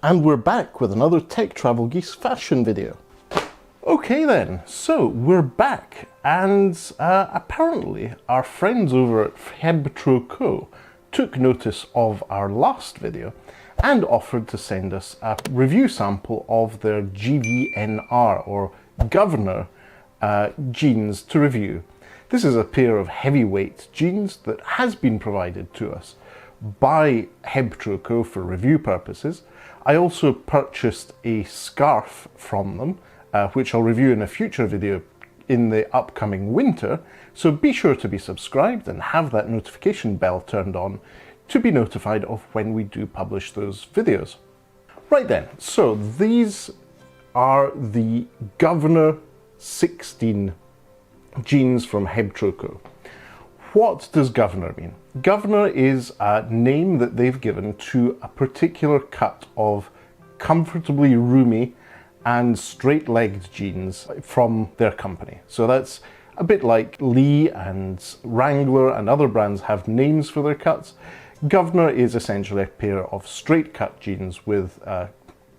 And we're back with another Tech Travel Geese fashion video. Okay then, so we're back, and apparently our friends over at HebTroCo took notice of our last video and offered to send us a review sample of their GVNR, or Governor, jeans to review. This is a pair of heavyweight jeans that has been provided to us by HebTroCo for review purposes. I also purchased a scarf from them, which I'll review in a future video in the upcoming winter, so be sure to be subscribed and have that notification bell turned on to be notified of when we do publish those videos. Right then, so these are the Governor 16 jeans from HebTroCo. What does Governor mean? Governor is a name that they've given to a particular cut of comfortably roomy and straight-legged jeans from their company. So that's a bit like Lee and Wrangler and other brands have names for their cuts. Governor is essentially a pair of straight-cut jeans with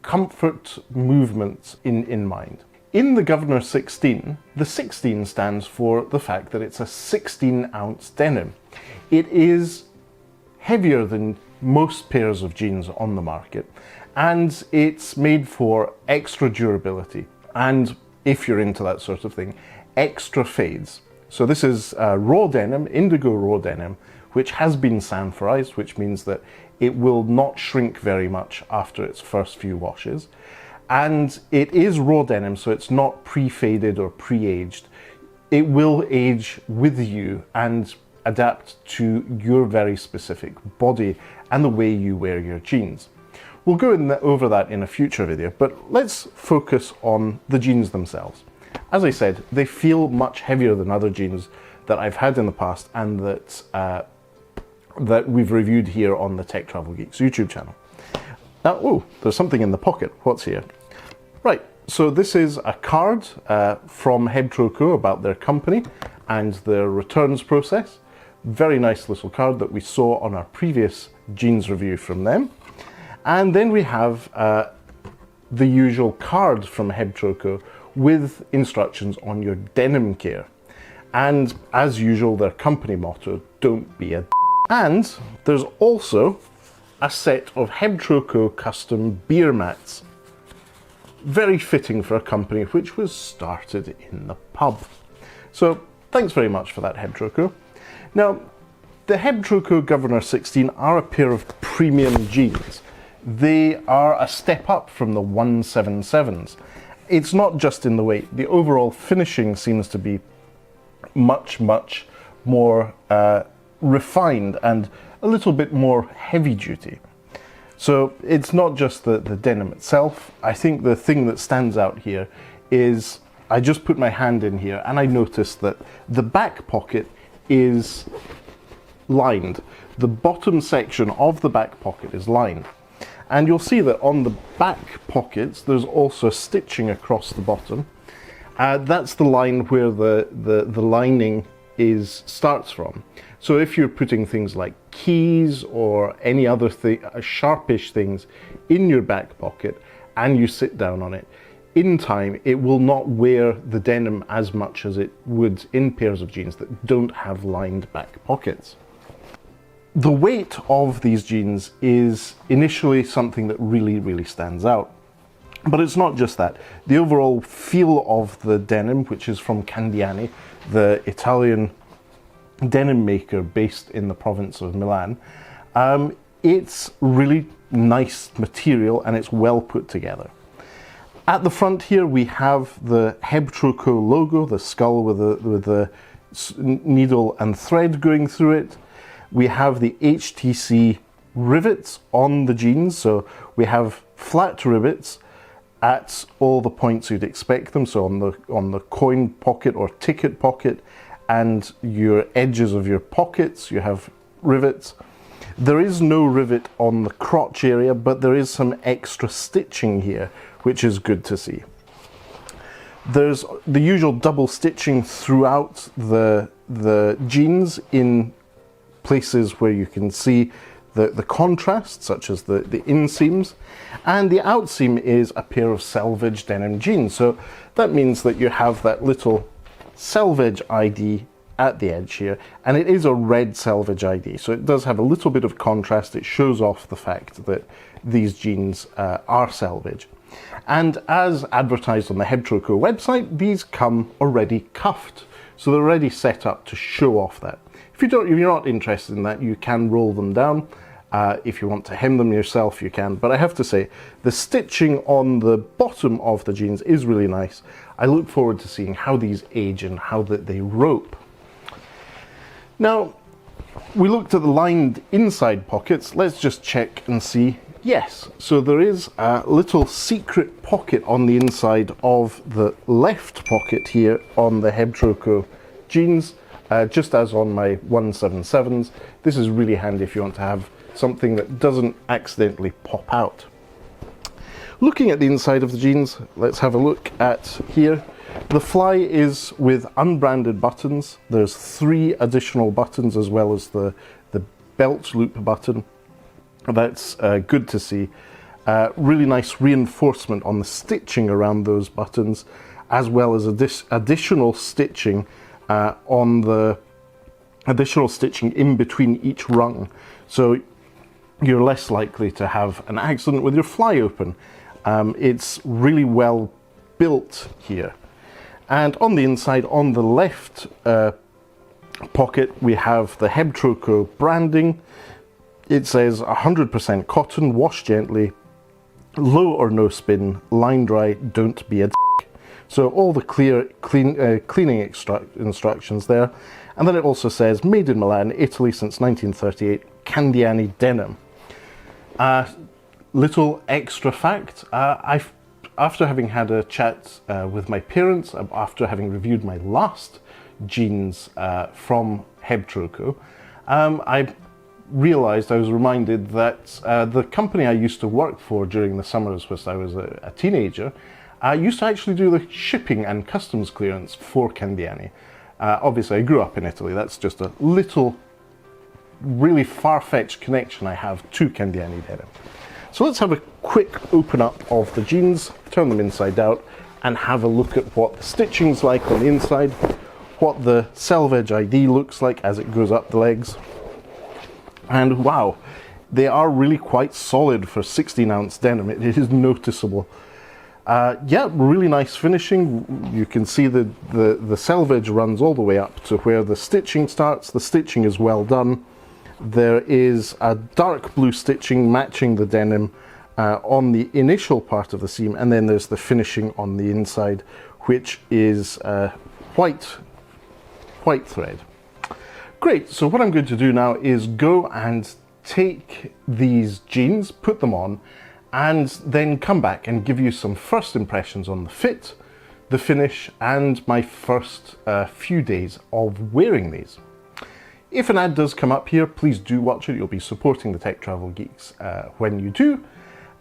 comfort movements in mind. In the Governor 16, the 16 stands for the fact that it's a 16-ounce denim. It is heavier than most pairs of jeans on the market, and it's made for extra durability, and if you're into that sort of thing, extra fades. So this is raw denim, indigo raw denim, which has been sanforized, which means that it will not shrink very much after its first few washes. And it is raw denim, so it's not pre-faded or pre-aged. It will age with you and adapt to your very specific body and the way you wear your jeans. We'll go over that in a future video, but let's focus on the jeans themselves. As I said, they feel much heavier than other jeans that I've had in the past and that we've reviewed here on the Tech Travel Geeks YouTube channel. Now, oh, there's something in the pocket. What's here? Right, so this is a card from HebTroCo about their company and their returns process. Very nice little card that we saw on our previous jeans review from them. And then we have the usual card from HebTroCo with instructions on your denim care. And as usual, their company motto, don't be a d***. And there's also a set of HebTroCo custom beer mats. Very fitting for a company which was started in the pub. So thanks very much for that, HebTroCo. Now, the HebTroCo Governor 16 are a pair of premium jeans. They are a step up from the 177s. It's not just in the weight. The overall finishing seems to be much, much more refined and a little bit more heavy duty. So it's not just the denim itself. I think the thing that stands out here is I just put my hand in here and I noticed that the back pocket is lined. The bottom section of the back pocket is lined. And you'll see that on the back pockets, there's also stitching across the bottom. That's the line where the lining starts from. So if you're putting things like keys or any other sharpish things in your back pocket and you sit down on it, in time it will not wear the denim as much as it would in pairs of jeans that don't have lined back pockets. The weight of these jeans is initially something that really, really stands out. But it's not just that. The overall feel of the denim, which is from Candiani, the Italian denim maker based in the province of Milan, it's really nice material and it's well put together. At the front here we have the HebTroCo logo, the skull with the needle and thread going through it. We have the HTC rivets on the jeans, so we have flat rivets at all the points you'd expect them, so on the coin pocket or ticket pocket and your edges of your pockets you have rivets. There is no rivet on the crotch area, but there is some extra stitching here, which is good to see. There's the usual double stitching throughout the jeans in places where you can see the contrast, such as the inseams, and the outseam is a pair of Selvedge Denim jeans. So that means that you have that little Selvedge ID at the edge here, and it is a red Selvedge ID, so it does have a little bit of contrast. It shows off the fact that these jeans are Selvedge. And as advertised on the HebTroCo website, these come already cuffed, so they're already set up to show off that. If you're not interested in that, you can roll them down. If you want to hem them yourself, you can. But I have to say, the stitching on the bottom of the jeans is really nice. I look forward to seeing how these age and how they rope. Now, we looked at the lined inside pockets. Let's just check and see. Yes, so there is a little secret pocket on the inside of the left pocket here on the HebTroCo jeans, just as on my 177s. This is really handy if you want to have something that doesn't accidentally pop out. Looking at the inside of the jeans, let's have a look at here. The fly is with unbranded buttons. There's 3 additional buttons as well as the belt loop button. That's good to see. Really nice reinforcement on the stitching around those buttons, as well as additional stitching in between each rung. So you're less likely to have an accident with your fly open. It's really well built here. And on the inside, on the left pocket, we have the HebTroCo branding. It says 100% cotton, wash gently, low or no spin, line dry, don't be a d***. So all the cleaning instructions there. And then it also says, made in Milan, Italy since 1938, Candiani denim. Little extra fact, after having had a chat with my parents, after having reviewed my last jeans from HebTroCo, I realized, I was reminded that the company I used to work for during the summers when I was a teenager used to actually do the shipping and customs clearance for Candiani. Obviously I grew up in Italy. That's just a little really far-fetched connection I have to Candiani denim. So let's have a quick open up of the jeans, turn them inside out, and have a look at what the stitching's like on the inside, what the Selvedge ID looks like as it goes up the legs. And wow, they are really quite solid for 16-ounce denim. It is noticeable. Yeah, really nice finishing. You can see the Selvedge runs all the way up to where the stitching starts. The stitching is well done. There is a dark blue stitching matching the denim on the initial part of the seam, and then there's the finishing on the inside, which is white thread. Great, so what I'm going to do now is go and take these jeans, put them on, and then come back and give you some first impressions on the fit, the finish, and my first few days of wearing these. If an ad does come up here, please do watch it. You'll be supporting the Tech Travel Geeks when you do,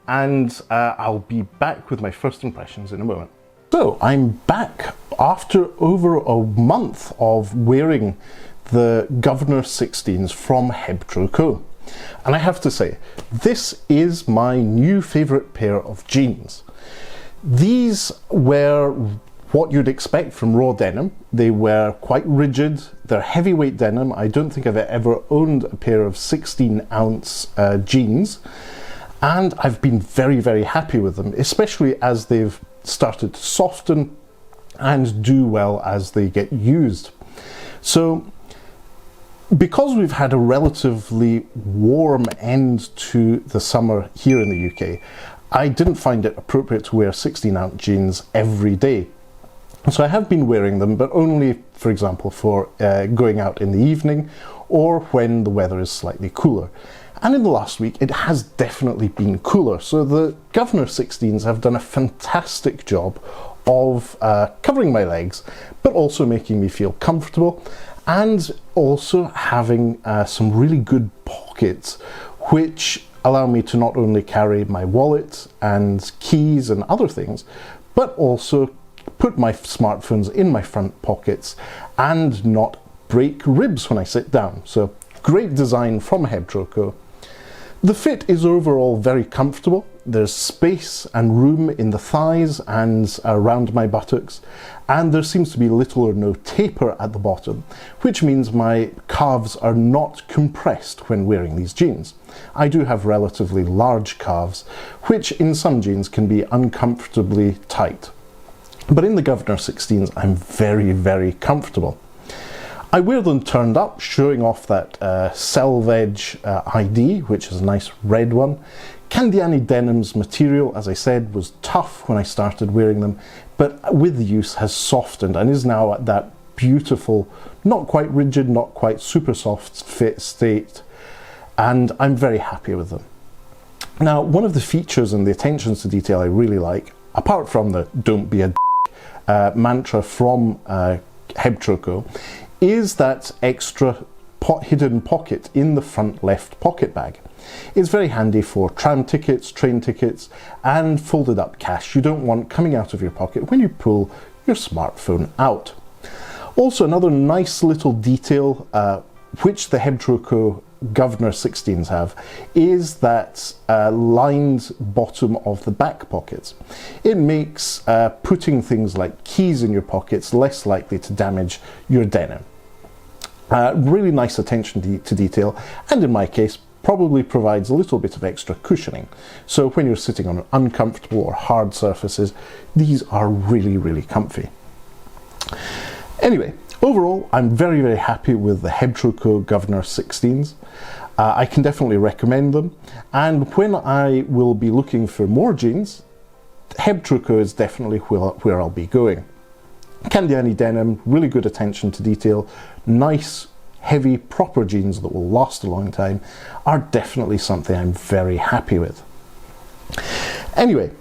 and I'll be back with my first impressions in a moment. So I'm back after over a month of wearing the Governor 16s from HebTroCo. And I have to say, this is my new favorite pair of jeans. These were what you'd expect from raw denim. They were quite rigid. They're heavyweight denim. I don't think I've ever owned a pair of 16-ounce jeans. And I've been very, very happy with them, especially as they've started to soften and do well as they get used. So, because we've had a relatively warm end to the summer here in the UK, I didn't find it appropriate to wear 16-ounce jeans every day. So I have been wearing them, but only, for example, for going out in the evening or when the weather is slightly cooler. And in the last week, it has definitely been cooler. So the Governor 16s have done a fantastic job of covering my legs, but also making me feel comfortable, and also having some really good pockets, which allow me to not only carry my wallet and keys and other things, but also put my smartphones in my front pockets and not break ribs when I sit down. So great design from HebTroCo. The fit is overall very comfortable. There's space and room in the thighs and around my buttocks, and there seems to be little or no taper at the bottom, which means my calves are not compressed when wearing these jeans. I do have relatively large calves, which in some jeans can be uncomfortably tight. But in the Governor 16s, I'm very, very comfortable. I wear them turned up, showing off that Selvedge ID, which is a nice red one. Candiani Denim's material, as I said, was tough when I started wearing them, but with use has softened and is now at that beautiful, not quite rigid, not quite super soft fit state, and I'm very happy with them. Now, one of the features and the attentions to detail I really like, apart from the "don't be a mantra from HebTroCo, is that extra hidden pocket in the front left pocket bag. It's very handy for tram tickets, train tickets, and folded up cash you don't want coming out of your pocket when you pull your smartphone out. Also, another nice little detail which the HebTroCo Governor 16s have is that lined bottom of the back pockets. It makes putting things like keys in your pockets less likely to damage your denim. Really nice attention to detail, and in my case probably provides a little bit of extra cushioning. So when you're sitting on uncomfortable or hard surfaces, these are really, really comfy. Anyway, overall, I'm very, very happy with the HebTroCo Governor 16s. I can definitely recommend them, and when I will be looking for more jeans, HebTroCo is definitely where I'll be going. Candiani Denim, really good attention to detail, nice, heavy, proper jeans that will last a long time, are definitely something I'm very happy with. Anyway,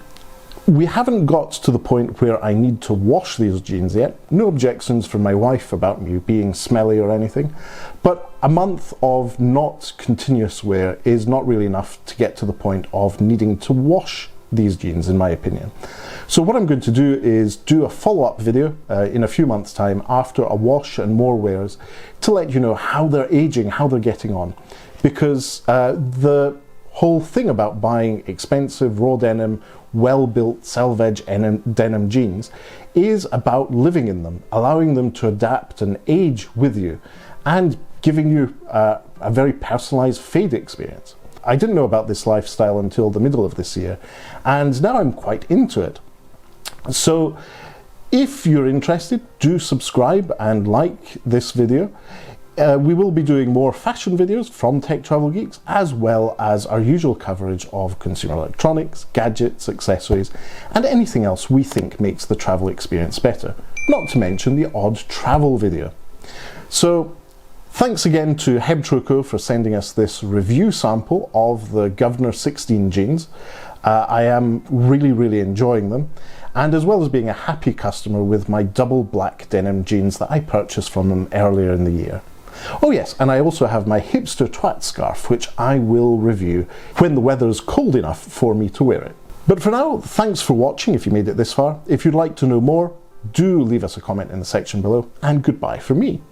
we haven't got to the point where I need to wash these jeans yet. No objections from my wife about me being smelly or anything, but a month of not continuous wear is not really enough to get to the point of needing to wash these jeans, in my opinion. So what I'm going to do is do a follow-up video in a few months' time after a wash and more wears to let you know how they're aging, how they're getting on, because the whole thing about buying expensive raw denim, well-built Selvedge denim jeans is about living in them, allowing them to adapt and age with you, and giving you a very personalized fade experience. I didn't know about this lifestyle until the middle of this year, and now I'm quite into it. So if you're interested, do subscribe and like this video. We will be doing more fashion videos from Tech Travel Geeks, as well as our usual coverage of consumer electronics, gadgets, accessories, and anything else we think makes the travel experience better, not to mention the odd travel video. So thanks again to HebTroCo for sending us this review sample of the Governor 16 jeans. I am really, really enjoying them, and as well as being a happy customer with my double black denim jeans that I purchased from them earlier in the year. Oh yes, and I also have my hipster twat scarf, which I will review when the weather's cold enough for me to wear it. But for now, thanks for watching if you made it this far. If you'd like to know more, do leave us a comment in the section below, and goodbye from me.